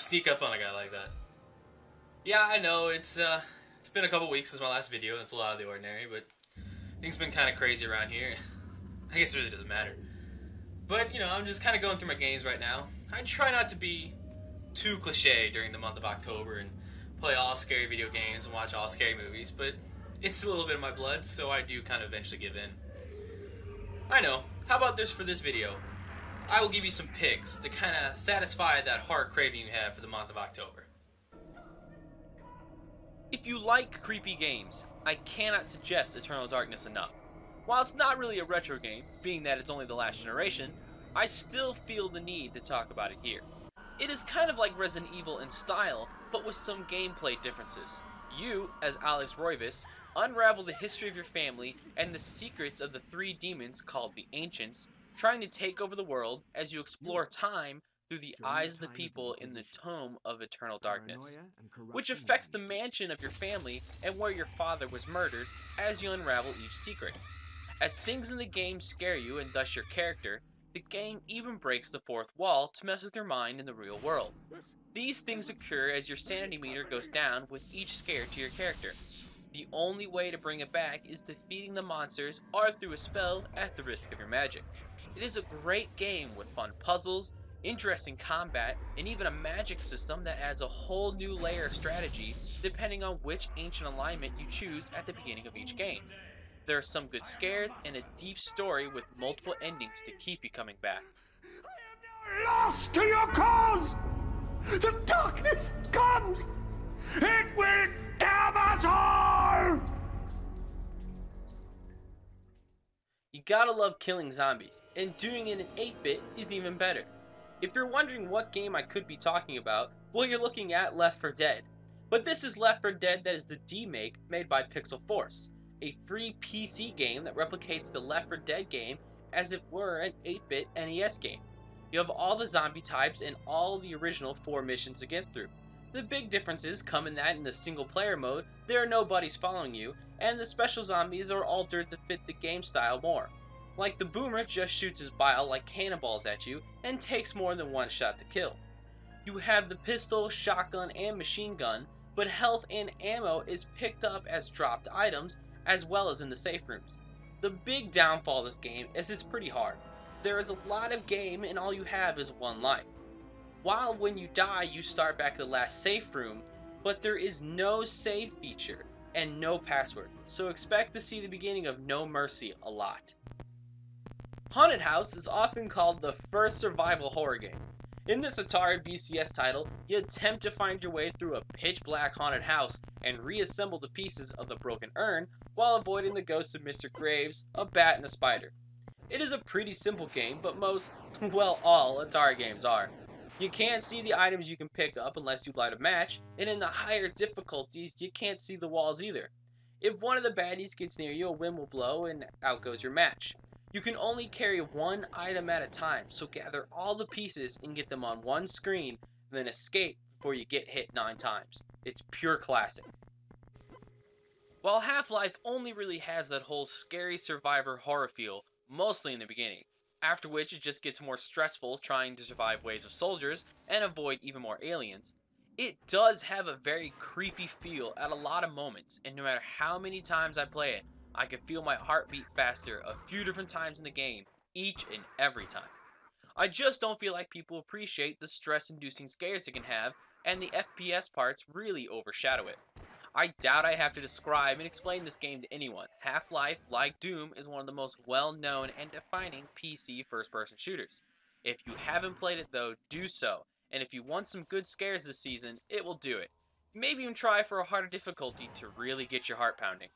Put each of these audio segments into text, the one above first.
sneak up on a guy like that. Yeah, I know, it's been a couple weeks since my last video, and it's a lot of the ordinary, but things been kind of crazy around here. I guess it really doesn't matter. But, you know, I'm just kind of going through my games right now. I try not to be too cliche during the month of October and play all scary video games and watch all scary movies, but it's a little bit of my blood, so I do kind of eventually give in. I know. How about this for this video? I will give you some picks to kind of satisfy that heart craving you have for the month of October. If you like creepy games, I cannot suggest Eternal Darkness enough. While it's not really a retro game, being that it's only the last generation, I still feel the need to talk about it here. It is kind of like Resident Evil in style, but with some gameplay differences. You, as Alex Roivas, unravel the history of your family and the secrets of the three demons called the Ancients, trying to take over the world as you explore time through the eyes of the people in the Tome of Eternal Darkness, which affects the mansion of your family and where your father was murdered as you unravel each secret. As things in the game scare you and thus your character, the game even breaks the fourth wall to mess with your mind in the real world. These things occur as your sanity meter goes down with each scare to your character. The only way to bring it back is defeating the monsters or through a spell at the risk of your magic. It is a great game with fun puzzles, interesting combat, and even a magic system that adds a whole new layer of strategy depending on which ancient alignment you choose at the beginning of each game. There are some good scares and a deep story with multiple endings to keep you coming back. I am now lost to your cause! The darkness comes! It will damn us all! You gotta love killing zombies, and doing it in 8-bit is even better. If you're wondering what game I could be talking about, well, you're looking at Left 4 Dead. But this is Left 4 Dead that is the D-make made by Pixel Force, a free PC game that replicates the Left 4 Dead game as if it were an 8-bit NES game. You have all the zombie types and all the original 4 missions to get through. The big differences come in that in the single player mode, there are no buddies following you, and the special zombies are altered to fit the game style more. Like the boomer just shoots his bile like cannonballs at you and takes more than one shot to kill. You have the pistol, shotgun, and machine gun, but health and ammo is picked up as dropped items as well as in the safe rooms. The big downfall of this game is it's pretty hard. There is a lot of game and all you have is one life. While when you die you start back at the last safe room, but there is no save feature and no password, so expect to see the beginning of No Mercy a lot. Haunted House is often called the first survival horror game. In this Atari VCS title, you attempt to find your way through a pitch-black haunted house and reassemble the pieces of the broken urn while avoiding the ghosts of Mr. Graves, a bat, and a spider. It is a pretty simple game, but most, well, all Atari games are. You can't see the items you can pick up unless you light a match, and in the higher difficulties, you can't see the walls either. If one of the baddies gets near you, a wind will blow and out goes your match. You can only carry one item at a time, so gather all the pieces and get them on one screen, and then escape before you get hit 9 times. It's pure classic. While Half-Life only really has that whole scary survivor horror feel, mostly in the beginning, after which it just gets more stressful trying to survive waves of soldiers and avoid even more aliens, it does have a very creepy feel at a lot of moments, and no matter how many times I play it, I can feel my heart beat faster a few different times in the game, each and every time. I just don't feel like people appreciate the stress-inducing scares it can have, and the FPS parts really overshadow it. I doubt I have to describe and explain this game to anyone. Half-Life, like Doom, is one of the most well-known and defining PC first-person shooters. If you haven't played it though, do so, and if you want some good scares this season, it will do it. Maybe even try for a harder difficulty to really get your heart pounding.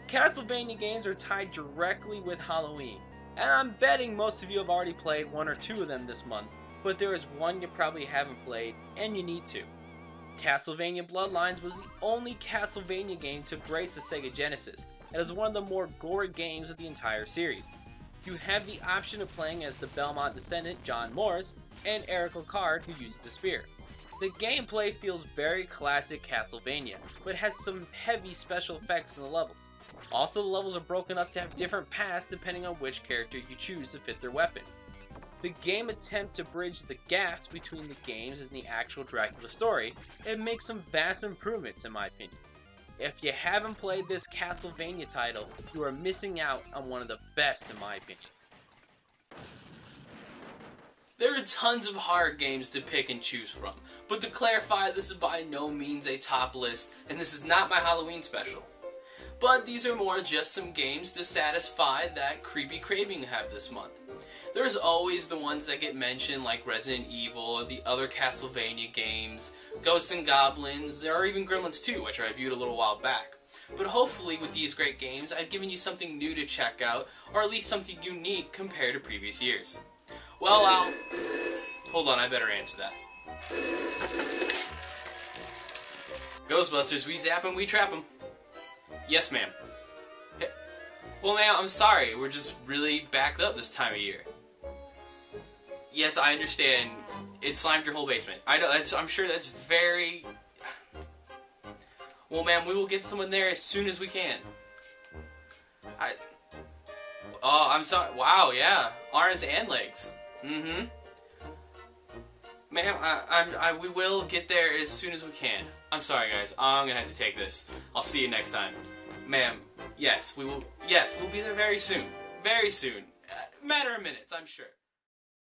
Castlevania games are tied directly with Halloween, and I'm betting most of you have already played 1 or 2 of them this month, but there is one you probably haven't played, and you need to. Castlevania Bloodlines was the only Castlevania game to grace the Sega Genesis, and is one of the more gory games of the entire series. You have the option of playing as the Belmont descendant John Morris, and Eric Lacard who uses the spear. The gameplay feels very classic Castlevania, but has some heavy special effects in the levels. Also, the levels are broken up to have different paths depending on which character you choose to fit their weapon. The game attempts to bridge the gaps between the games and the actual Dracula story, and makes some vast improvements in my opinion. If you haven't played this Castlevania title, you are missing out on one of the best in my opinion. There are tons of horror games to pick and choose from, but to clarify, this is by no means a top list, and this is not my Halloween special. But these are more just some games to satisfy that creepy craving you have this month. There's always the ones that get mentioned like Resident Evil, or the other Castlevania games, Ghosts and Goblins, or even Gremlins 2, which I reviewed a little while back. But hopefully with these great games, I've given you something new to check out, or at least something unique compared to previous years. Well, hold on, I better answer that. Ghostbusters, we zap 'em, we trap 'em. Yes, ma'am. Hey. Well, ma'am, I'm sorry, we're just really backed up this time of year. Yes, I understand. It slimed your whole basement. I know, I'm sure that's very... Well, ma'am, we will get someone there as soon as we can. Oh, I'm sorry. Wow, yeah. Arms and legs. Mm-hmm. Ma'am, we will get there as soon as we can. I'm sorry, guys. I'm gonna have to take this. I'll see you next time. Ma'am, yes, we will. Yes, we'll be there very soon. Very soon. Matter of minutes, I'm sure.